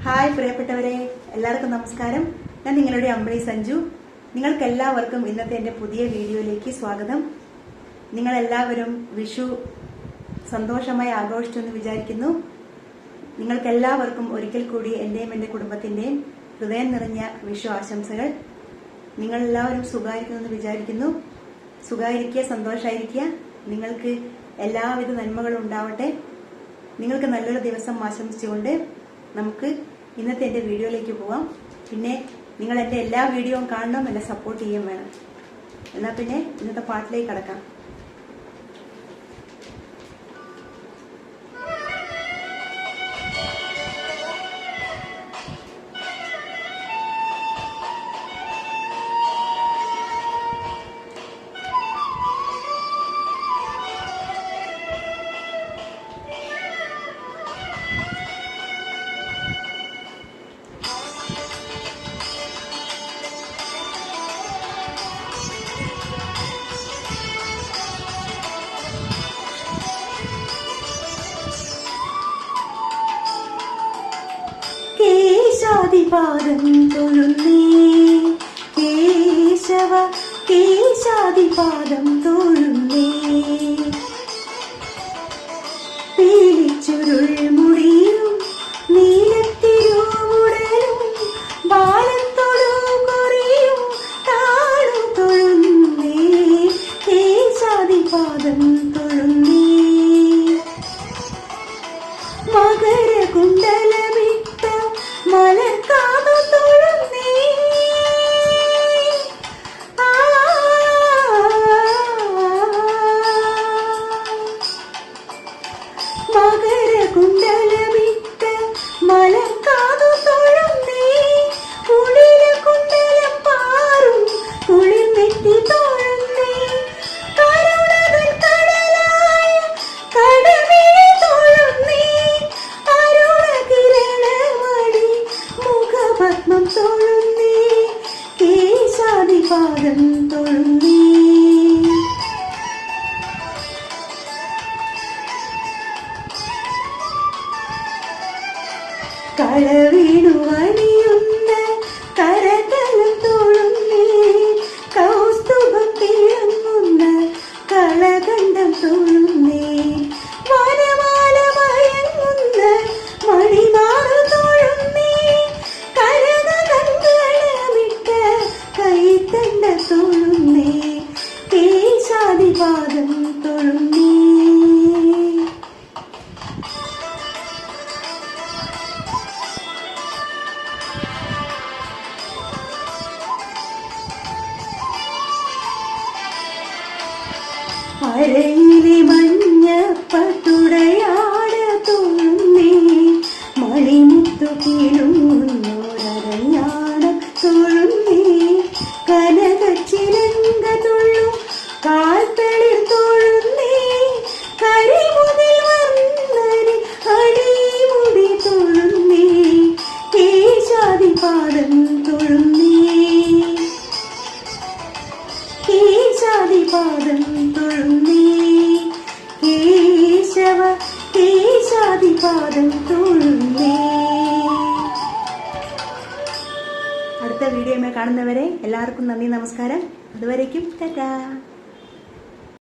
Hi പ്രിയപ്പെട്ടവരെ, എല്ലാവർക്കും നമസ്കാരം. ഞാൻ നിങ്ങളുടെ അമ്പിളി സഞ്ജു. നിങ്ങൾക്ക് എല്ലാവർക്കും ഇന്നത്തെ എൻ്റെ പുതിയ വീഡിയോയിലേക്ക് സ്വാഗതം. നിങ്ങളെല്ലാവരും വിഷു സന്തോഷമായി ആഘോഷിച്ചെന്ന് വിചാരിക്കുന്നു. നിങ്ങൾക്കെല്ലാവർക്കും ഒരിക്കൽ കൂടി എന്റെയും എൻ്റെ കുടുംബത്തിന്റെയും ഹൃദയം നിറഞ്ഞ വിഷു ആശംസകൾ. നിങ്ങളെല്ലാവരും സുഖമായിരിക്കുമെന്ന് വിചാരിക്കുന്നു. സുഖമായിരിക്കുക, സന്തോഷമായിരിക്കുക. നിങ്ങൾക്ക് എല്ലാവിധ നന്മകളും ഉണ്ടാവട്ടെ. നിങ്ങൾക്ക് നല്ലൊരു ദിവസം ആശംസിച്ചുകൊണ്ട് നമുക്ക് ഇന്നത്തെ എൻ്റെ വീഡിയോയിലേക്ക് പോവാം. പിന്നെ നിങ്ങൾ എൻ്റെ എല്ലാ വീഡിയോയും കാണണം, എന്നെ സപ്പോർട്ട് ചെയ്യാൻ വേണം. എന്നാൽ പിന്നെ ഇന്നത്തെ പാട്ടിലേക്ക് കടക്കാം. കേശാദിപാദം തൊഴുന്നേ കേശവ, കേശാദിപാദം തൊഴുന്നേ. പീലിച്ചുരുൾ മുടിയും നീലത്തിരുമുടലും ബാലത്തൊടു കൊറിയും താഴു തൊഴുന്നേ. കേശാദിപാദം തൊഴുന്നേ. മകരകുണ്ടലമിട്ട മലർക്കാതു തൊഴുന്നേ. മകരകുണ്ടലമിട്ട മലർക്കാതു തൊഴുന്നേ. കുളിര കുണ്ടലം പാറും കുളിർന്നെത്തി തൊഴുന്നേ. കരുണതൻ കടലായ കടവിനെ തൊഴുന്നേ. അരുണകിരണമടി മുഖപത്മം തൊഴുന്നേ. കേശാദിപാദം തൊഴുന്നേ. കളവീണുവണിയുന്ന കരതലം തൊഴുന്നേ. കൗസ്തുഭം തിളങ്ങുന്ന കളകണ്ഠം തൊഴുന്നേ. വനമാല മയങ്ങുന്ന മണിമാറു തൊഴുന്നേ. കരകങ്കണമിട്ട കൈത്തണ്ട തൊഴുന്നേ. കേശാദിപാദം തൊഴുന്നേ. അരയിലെ മഞ്ഞപ്പട്ടുടയാട തൊഴുന്നേ. മണിമുത്തു കീഴുന്നോരഞ്ഞാടം തൊഴുന്നേ. കനകച്ചിലങ്ക തൊഴും കാൽത്തളിർ തൊഴുന്നേ. കരിമുതിൽ വർണ്ണന് അടിമുടി തൊഴുന്നേ. കേശാദിപാദം തൊഴുന്നേ. കേശാദിപാദം തൊഴുന്നേ. കേശവ, കേശാദിപാദം തൊഴുന്നേ. അടുത്ത വീഡിയോയുമായി കാണുന്നവരെ എല്ലാവർക്കും നന്ദി, നമസ്കാരം. അതുവരേക്കും ടാറ്റാ.